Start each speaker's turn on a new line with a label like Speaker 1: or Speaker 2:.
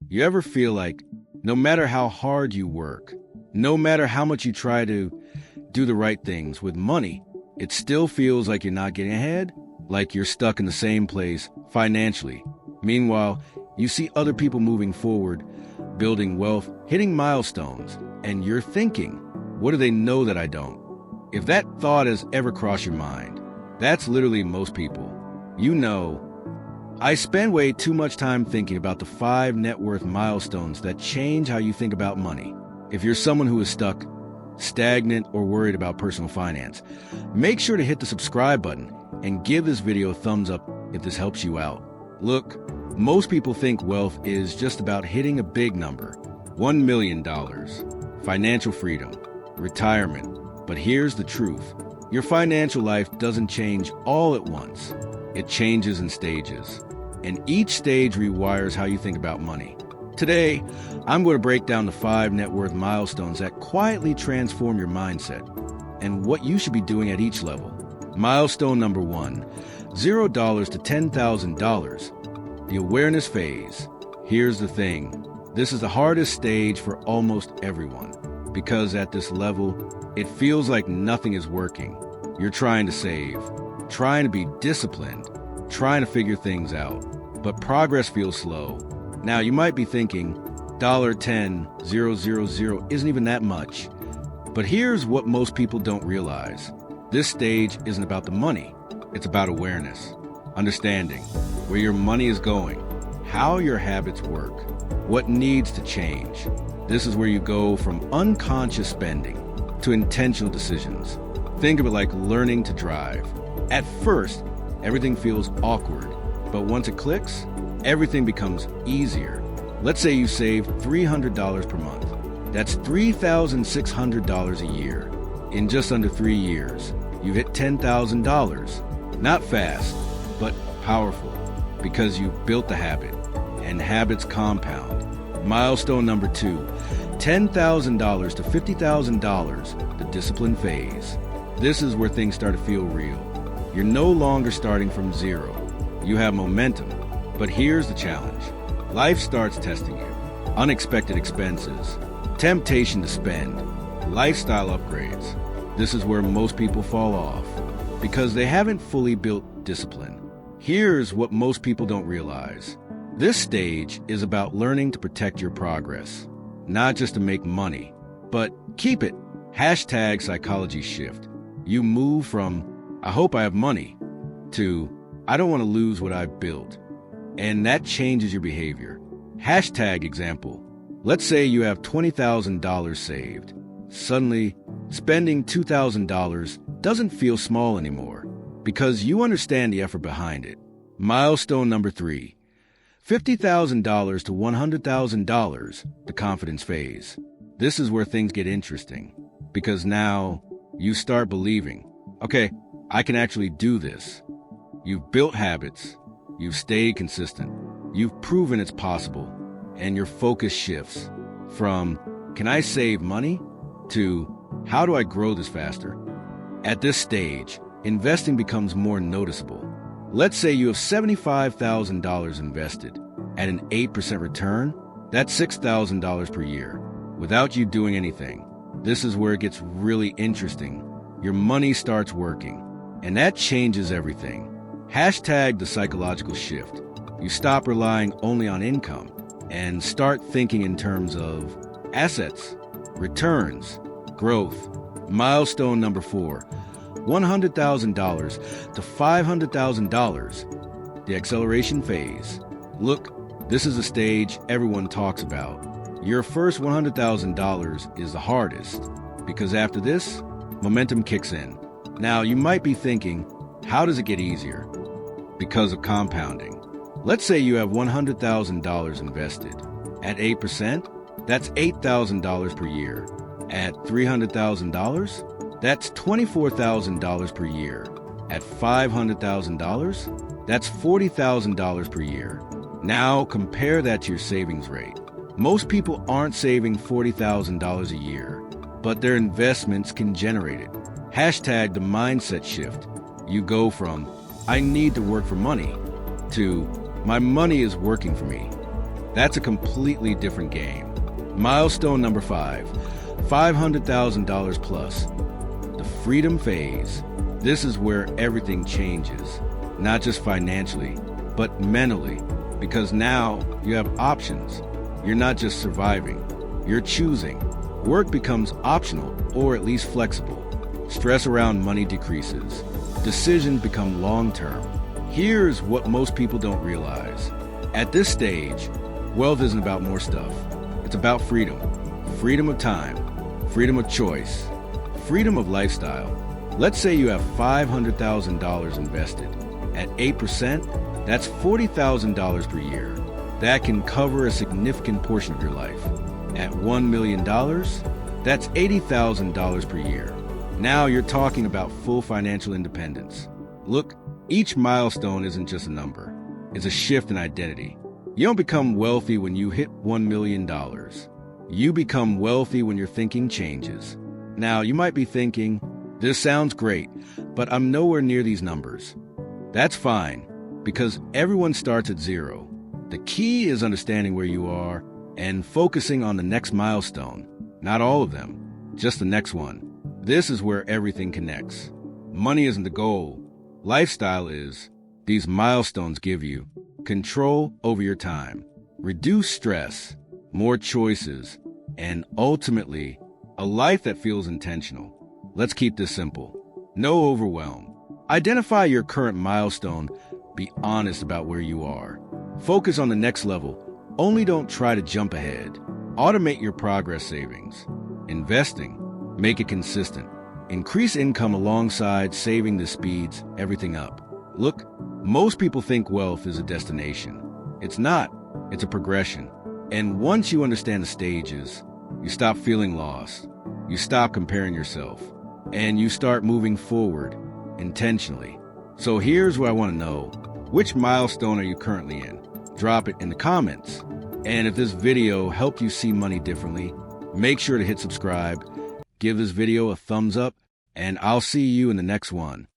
Speaker 1: You ever feel like no matter how hard you work, no matter how much you try to do the right things with money, it still feels like you're not getting ahead, like you're stuck in the same place financially? Meanwhile, you see other people moving forward, building wealth, hitting milestones, and you're thinking, what do they know that I don't? If that thought has ever crossed your mind, that's literally most people. You know, I spend way too much time thinking about the 5 net worth milestones that change how you think about money. If you're someone who is stuck, stagnant, or worried about personal finance, make sure to hit the subscribe button and give this video a thumbs up if this helps you out. Look, most people think wealth is just about hitting a big number, $1 million, financial freedom, retirement. But here's the truth. Your financial life doesn't change all at once. It changes in stages. And each stage rewires how you think about money. Today, I'm going to break down the 5 net worth milestones that quietly transform your mindset and what you should be doing at each level. Milestone number 1, $0 to $10,000. The awareness phase. Here's the thing. This is the hardest stage for almost everyone, because at this level, it feels like nothing is working. You're trying to save, trying to be disciplined, trying to figure things out, but progress feels slow. Now, you might be thinking, $10,000 isn't even that much. But here's what most people don't realize. This stage isn't about the money. It's about awareness, understanding where your money is going, how your habits work, what needs to change. This is where you go from unconscious spending to intentional decisions. Think of it like learning to drive. At first, everything feels awkward, but once it clicks, everything becomes easier. Let's say you save $300 per month. That's $3,600 a year. In just under 3 years, you've hit $10,000. Not fast, but powerful, because you've built the habit, and habits compound. Milestone number 2, $10,000 to $50,000, the discipline phase. This is where things start to feel real. You're no longer starting from zero. You have momentum. But here's the challenge. Life starts testing you. Unexpected expenses, temptation to spend, lifestyle upgrades. This is where most people fall off, because they haven't fully built discipline. Here's what most people don't realize. This stage is about learning to protect your progress, not just to make money, but keep it. Hashtag psychology shift. You move from, I hope I have money, to, I don't want to lose what I've built. And that changes your behavior. Hashtag example. Let's say you have $20,000 saved. Suddenly, spending $2,000 doesn't feel small anymore, because you understand the effort behind it. Milestone number 3, $50,000 to $100,000, the confidence phase. This is where things get interesting, because now you start believing, okay, I can actually do this. You've built habits, you've stayed consistent, you've proven it's possible, and your focus shifts from, can I save money, to, how do I grow this faster? At this stage, investing becomes more noticeable. Let's say you have $75,000 invested. At an 8% return, that's $6,000 per year, without you doing anything. This is where it gets really interesting. Your money starts working, and that changes everything. Hashtag the psychological shift. You stop relying only on income and start thinking in terms of assets, returns, growth. Milestone number 4, $100,000 to $500,000, the acceleration phase. Look, this is a stage everyone talks about. Your first $100,000 is the hardest, because after this, momentum kicks in. Now, you might be thinking, how does it get easier? Because of compounding. Let's say you have $100,000 invested. At 8%, that's $8,000 per year. At $300,000, that's $24,000 per year. At $500,000, that's $40,000 per year. Now compare that to your savings rate. Most people aren't saving $40,000 a year, but their investments can generate it. Hashtag the mindset shift. You go from, I need to work for money, to, my money is working for me. That's a completely different game. Milestone number 5, $500,000 plus. The freedom phase. This is where everything changes, not just financially, but mentally, because now you have options. You're not just surviving, you're choosing. Work becomes optional or at least flexible. Stress around money decreases. Decisions become long-term. Here's what most people don't realize. At this stage, wealth isn't about more stuff. It's about freedom. Freedom of time, freedom of choice, freedom of lifestyle. Let's say you have $500,000 invested. At 8%, that's $40,000 per year. That can cover a significant portion of your life. At $1 million, that's $80,000 per year. Now you're talking about full financial independence. Look, each milestone isn't just a number. It's a shift in identity. You don't become wealthy when you hit $1 million. You become wealthy when your thinking changes. Now, you might be thinking, this sounds great, but I'm nowhere near these numbers. That's fine, because everyone starts at zero. The key is understanding where you are and focusing on the next milestone. Not all of them, just the next one. This is where everything connects. Money isn't the goal. Lifestyle is. These milestones give you control over your time, reduce stress, more choices, and ultimately, a life that feels intentional. Let's keep this simple. No overwhelm. Identify your current milestone. Be honest about where you are. Focus on the next level. Only don't try to jump ahead. Automate your progress savings. Investing. Make it consistent. Increase income alongside saving that speeds everything up. Look, most people think wealth is a destination. It's not. It's a progression. And once you understand the stages, you stop feeling lost. You stop comparing yourself. And you start moving forward intentionally. So here's what I want to know. Which milestone are you currently in? Drop it in the comments. And if this video helped you see money differently, make sure to hit subscribe, give this video a thumbs up, and I'll see you in the next one.